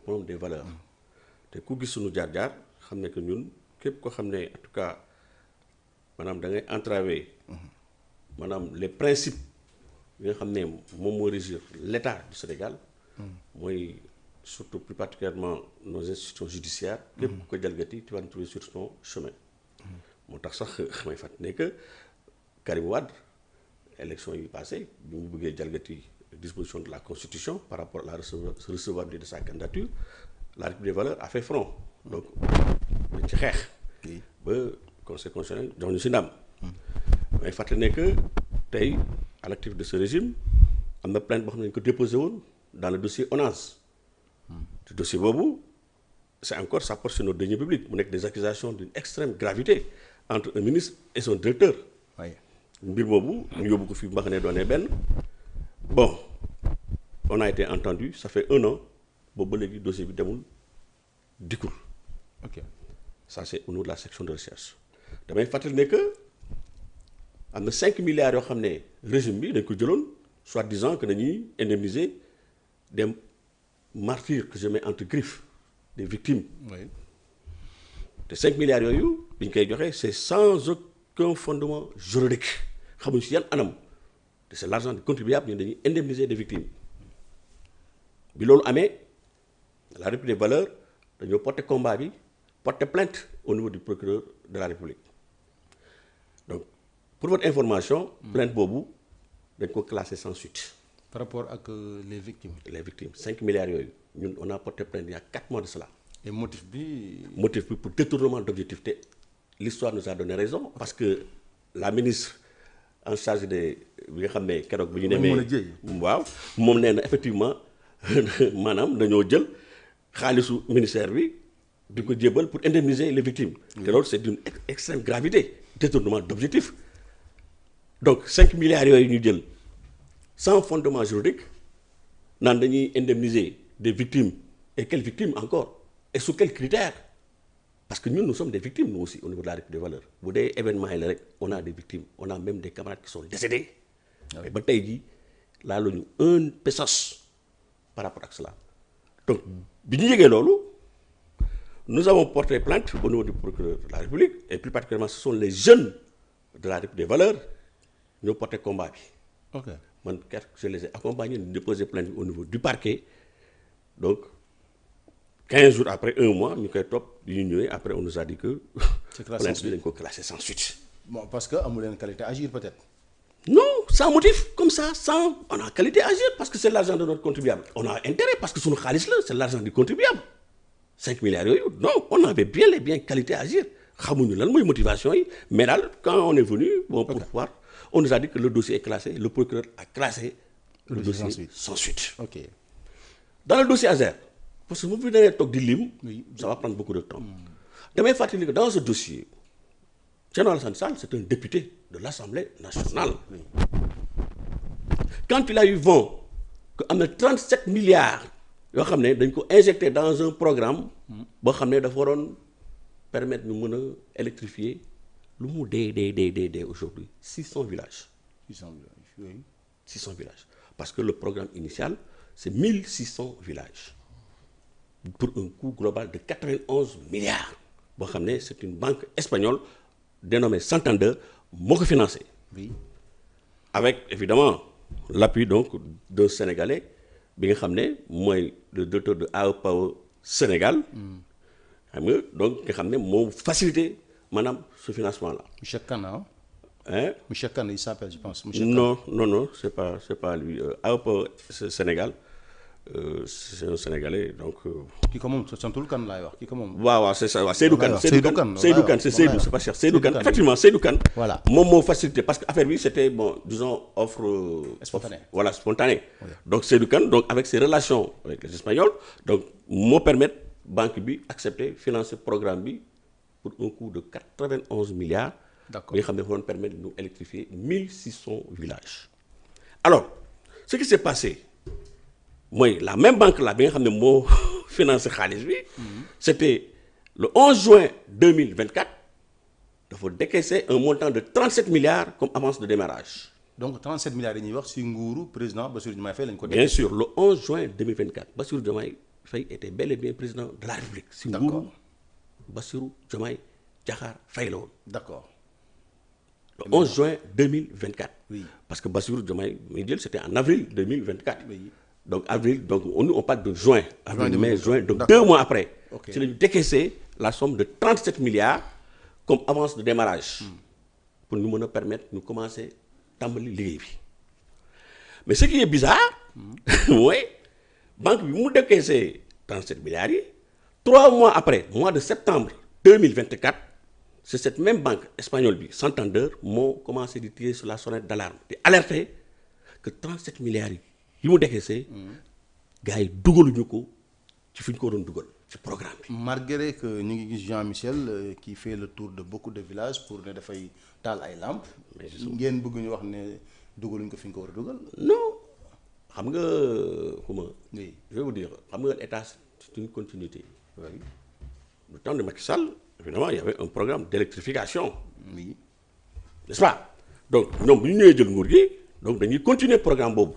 moom des valeurs te ku gis suñu jaar-jaar xam ne que ñun képp ko xam ne en tout cas maanaam da ngay entraver maanaam les principes yi nga xam ne moom moo régir l'État du Sénégal mooy surtout plus particulièrement nos institutions judiciaires képp ku ko jalgati tu vas nous trouver sur son chemin moo tax sax may fàttali ne que Karim Wade élection yi passé bi mu bëggee jalgati disposition de la Constitution par rapport à la recevabilité de sa candidature la République des valeurs a fait front donc dañ ci xeex ba conseil constitutionnel jox ñu si ndam may fàttali ne que tey à l'actif de ce régime am na plainte boo xam ne dañu ko déposé woon dans le dossier ONAS te dossier boobu c'est encore ça porte sur nos deniers publics mu nekk des accusations d'une extrême gravité entre un ministre et son directeur mbir boobu ñu yóbbu ko fi mbax ne doonee benn bon on a été entendu ça fait 1 an boobu ba léegi dossier bi demul dikkul ok ça c'est au niveau de la section de recherche damay fàttali ne que am na 5 milliards yoo xam ne régime bi dañ ko jëloon soit disant que dañuy indemniser des martyrs que je mets entre griffes des victimes oui. te 5 milliards yooyu bi ñu koy joxe c'est sans aucun fondement juridique xamuñ si yan anam te c'est l'argent du contribuable ñu dañuy indemniser des victimes bi loolu amee la République des valeurs dañoo porter combat bi porter plainte au niveau du procureur de la République donc pour votre information plainte boobu dañ ko classé sans suite par rapport ak les victimes 5 milliards yooyu ñun on a porté plainte il y a 4 mois de cela et motif bi pour détournement d'objectif te l'histoire nous a donné raison parce que la ministre en charge des bi nga xam ne keroog bi ñu demee waaw moom nee na effectivement maanaam dañoo jël xaalisu ministère bi di ko jébal pour indemniser les victimes te loolu c'est d'une extrême gravité détournement d'objectif donc 5 milliards yooyu ñu jël sans fondement juridique naan dañuy indemniser des victimes et quelles victimes encore et sous quels critères parce que ñun nous sommes des victimes nous aussi au niveau de la République des valeurs bu dee événement yi la rek on a des victimes on a même des camarades qui sont décédés mais ba tey jii laaluñu 1 pesos par rapport ak cela donc bi ñu yëgee loolu nous avons porté plainte au niveau du procureur de la République et plus particulièrement ce sont les jeunes de la République des valeurs ñoo porté combat bi ok man kat je les ai accompagnés ñu déposer plainte au niveau du parquet donc 15 jours après 1 mois ñu koy topp di ñu ñëwee après on nous a dit que plainte bi dañ ko classé sans suite. bon parce que amu leen qualité agir peut-être. non sans motif comme ça sans on a qualité agir parce que c'est l'argent de notre contribuable on a intérêt parce que suñu xaalis la c'est l'argent du contribuable 5 milliards yooyu non on avait bien les biens qualité agir xamuñu lan mooy motivation yi mais daal quand on est venu bon pour voir on nous a dit que le dossier est classé le procureur a classé le dossier sans suite. ok dans le dossier Azer parce que mu fi nee toog di lim ça va prendre beaucoup de temps damay fàttali que dans ce dossier Thierno Alassane Sall c'est un député de l'Assemblée nationale quand il a eu vent que am na 37 milliards yoo xam ne dañ ko injecté dans un programme boo xam ne dafa waroon permettre ñu mën a électrifier lu mu dee aujourd'hui 600 villages 600 villages parce que le programme initial c'est 1600 villages pour un coût global de 91 milliards boo xam ne c'est une banque espagnole dénommée Santander moo ko financé oui avec évidemment l'appui donc d'un Sénégalais bi nga xam ne mooy le directeur de AE Power Sénégal xam nga donc nga xam ne moo facilité maanaam ce financement là. monsieur Kane hein monsieur Kane il s'appelle je pense monsieur Kane. non c'est pas lui AE Power Sénégal c'est un Sénégalais donc. ki ko moom santul Kane laay wax ki ko moom. waaw c'est ça waaw Seydou Kane Seydou Kane c'est Seydou c'est pas cher Seydou Kane effectivement Seydou Kane. voilà moom moo facilité parce que affaire bi c'était bon disons offre. spontanée voilà spontanée. donc Seydou Kane donc avec ses relations avec les Espagnols donc moo permettre banque bi accepter financer programme bi pour un coût de 91 milliards. d'accord bi nga xam ne dafa doon permettre de nous électrifier 1600 villages. alors ce qui s'est passé. mooy la même banque là bi nga xam ne moo financé xaalis bi c'était le 11 juin 2024 dafa décaisser un montant de 37 milliards comme avance de démarrage. donc 37 milliards yi ñuy wax ci nguuru président Bassirou Diomaye Faye lañ ko. bien sûr le 11 juin 2024 Bassirou Diomaye Faye était bel et bien président de la République. si nguuru Bassirou Diomaye Diakhar Faye la woon. d'accord. Le 11 juin 2024. Oui. Parce que Bassirou Diomaye muy jël c'était en avril 2024. Oui. donc avril donc on parle de juin. avril mai juin donc D'accord. 2 mois après. Ok. ci la ñu décaissé la somme de 37 milliards comme avance de démarrage. pour ñu mën a permettre ñu commencer tàmbali liggéey bi mais ce qui est bizarre. mooy banque bi mu décaissé 37 milliards yi 3 mois après mois de septembre 2024 c'est cette même banque espagnole bi Santander moo commencé di tirer sur la sonnette d'alarme di alerter que 37 milliards yi mu décaissé gars yi dugaluñu ko ci fi ñu ko doon dugal ci programme bi. malgré que ñu ngi gis Jean Michel qui fait le tour de beaucoup de villages pour ne dafay taal ay lampes. ngeen bëgg ñu wax ne dugaluñ ko fi ñu ko war a dugal. non xam nga comment. oui je vais vous dire xam nga l'État c'est une continuité. oui Le temps de Macky Sall évidemment il y avait un programme d'électrification. oui. n'est-ce pas donc ñoom bu ñu ñëwee jël nguur gi donc dañuy continuer programme boobu.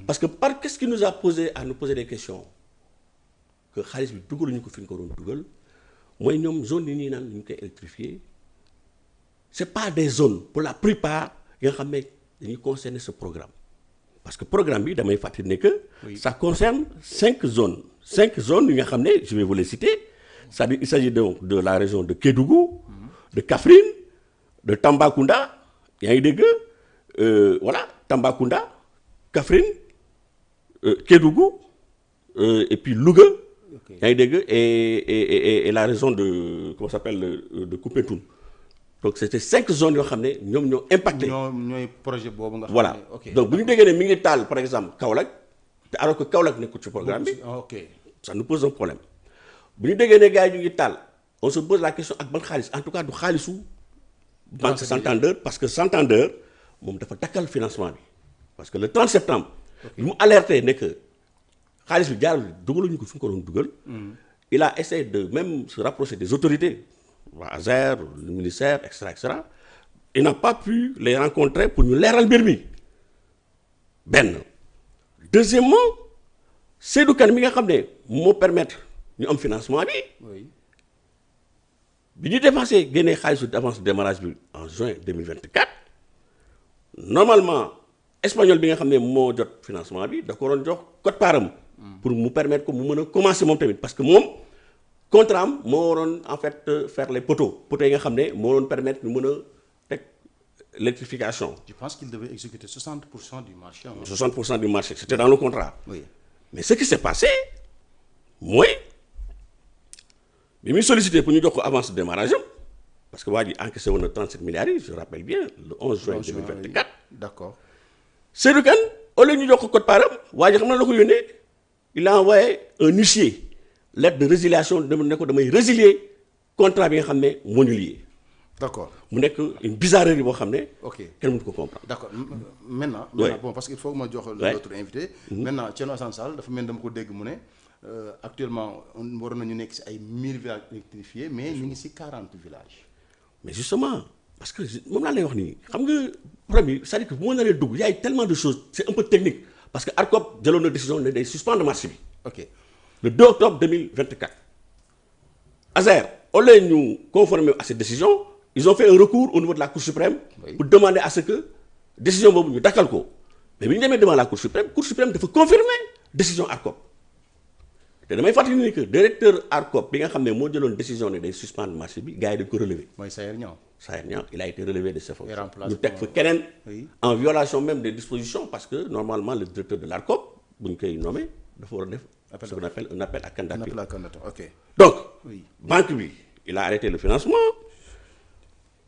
parce que qu'est-ce qui nous a posé à nous poser des questions que xaalis bi dugaluñu ko fi ñu ko doon dugal mooy ñoom zone yi ñuy naan ñu koy électrifier c'est pas des zones pour la plupart yi nga xam ne dañuy concerner ce programme parce que programme bi damay fàttali ne que. Oui. ça concerne 5 zones yi nga xam ne je vais vous les citer c'est-à-dire il s'agit donc de la région de Kédougou. de Kaffrine de Tambacounda yaa ngi dégg voilà Tambacounda Kaffrine Kédougou et puis Louga. ok yaa ngi dégg et la région de comment ça s'appelle de Koumpentoum donc c'était 5 zones yoo xam ne ñoom ñoo impacté. ñooy projet boobu nga. xam voilà ne ok donc bu ñu déggee ne mi ngi taal par exemple Kaolack te alors que Kaolack nekkul ci programme bi ok ça nous pose un problème bu ñu déggee ne gars yi ñu ngi taal on se pose la question ak ban xaalis en tout cas du xaalisu banque Santander parce que Santander moom dafa dakkal financement bi parce que le 30 septembre. bi mu alerté ne que xaalis bi jaarul dugaluñu ko fi ñu ko doon dugal. il a essayé de même se rapprocher des autorités waa ASER le ministère et cetera il n'a pas pu les rencontrer pour ñu leeral mbir mi benn. deuxièmement Seydou Kane mi nga xam ne moo permettre ñu am financement bi. oui bi ñu dépensé génnee xaalisu d'avance de démarrage bi en juin 2024 normalement espagnol bi nga xam ne moo jot financement bi da ko doon jox quote-part pour mu permettre ko mu mën a commencer moom tamit parce que moom contrat am moo waroon en fait faire les poteaux yi nga xam ne moo doon permettre ñu mën a teg l'électrification. je pense qu'il devait exécuter 60% du marché. 60% du marché c'était dans le contrat. oui mais ce qui s'est passé mooy bi muy sollicité pour ñu jox ko avance de démarrage am parce que waa ji encaissé woon na 37 milliards yi je rappelle bien le 11 juin 2024. d'accord Seydou Kane au lieu ñu jox ko quote-part am waa ji xam na la ko yónnee il a envoyé un huissier lettre de résiliation ne ko damay résilier contrat bi nga xam ne moo ñu lié d'accord mu nekk une bizarrerie boo xam ne. ok kenn mënu ko comprendre. d'accord maintenant. Ouais. bon parce qu'il faut que ma jox Ouais. l'autre invité. maintenant Thierno Alassane Sall dafa mel dama ko dégg mu ne actuellement waroon nañu nekk ci ay 1000 villages électrifiés mais ñu ngi ci 40 villages. mais justement parce que moom laa lay wax nii xam nga problème bi c'est-à-dire que bu ma naree dugg y a tellement de choses c'est un peu technique parce que ARCOP jëloon na décision ne day suspendre marché bi ok le 2 octobre 2024 ASER au lieu ñu conformer à cette décision ils ont fait un recours au niveau de la Cour suprême. Oui. pour demander à ce que décision boobu ñu dakkal ko mais bi ñu demee devant la Cour suprême dafa confirmer décision ARCOP te damay fàttali ni que directeur ARCOP bi nga xam ne moo jëloon décision ne day suspendre marché bi gars yi dañ ko relever. mooy Sayer Niang. Sayer Niang il a été relevé de ses fonctions. Et remplacé ñu teg fa par- keneen. Oui. en violation même des dispositions parce que normalement le directeur de l'ARCOP bu ñu koy nommé dafa war a def. Appel ce qu'on appelle un appel à On candidature. appelle la candidature ok. donc Oui. banque bi il a arrêté le financement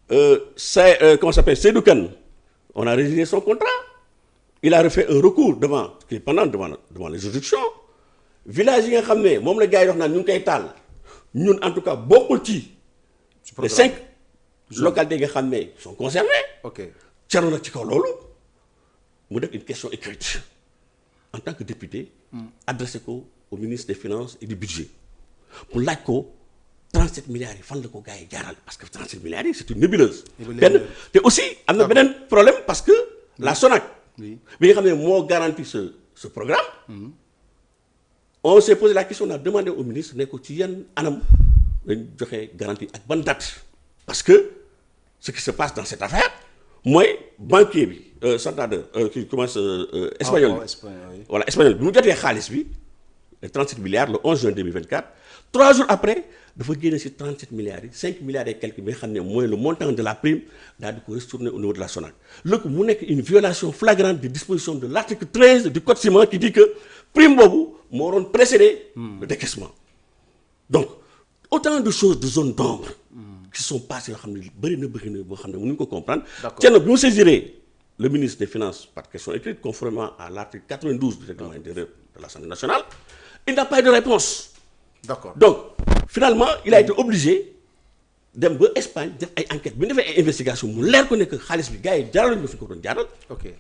comment ça s'appelle Seydou Kane on a résilié son contrat il a refait un recours devant les juridictions village yi nga xam ne moom la gars yi wax naan ñu ngi koy taal ñun en tout cas bokkul ci les 5 localités yi nga xam ne sont concernées ok Thierno nag ci kaw loolu mu def une question écrite en tant que député adressé ko au ministre des finances et du budget pour laaj ko 37 milliards yi fan la ko gars yi jaaral parce que 37 milliards yi c'est une nébuleuse benn te aussi am na beneen problème parce que la SONAC Oui. bi nga xam ne moo garantit ce programme on s'est posé la question, on a demandé au ministre ne ko ci yan anam lañ joxe garantie ak ban date parce que ce qui se passe dans cette affaire mooy banquier bi Santander qui commence espagnol bi voilà espagnol bi mu jotee xaalis bi 37 milliards le 11 juin 2024 3 jours après dafa génne ci 37 milliards yi 5 milliards et quelques bi nga xam ne mooy le montant de la prime daal di ko retourner au niveau de la SONAC léegi mu nekk une violation flagrante des dispositions de l'article 13 du code civil qui dit que prime boobu moo doon précéder le décaissement donc autant de choses de zone d'ombre qui sont passées yoo xam ne bëri na boo xam ne mënuñu ko comprendre Thierno bi mu saisiré le ministre des Finances par question écrite conformément à l'article 92 du règlement intérieur de l'Assemblée nationale il n'a pas eu de réponse. D'accord. Donc finalement il a été obligé dem ba Espagne def ay enquêtes bi ñu defee ay investigation mu leer ko ne que xaalis bi gars yi jaarale ñu fi ko doon jaaral. Ok.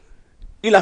Il a fait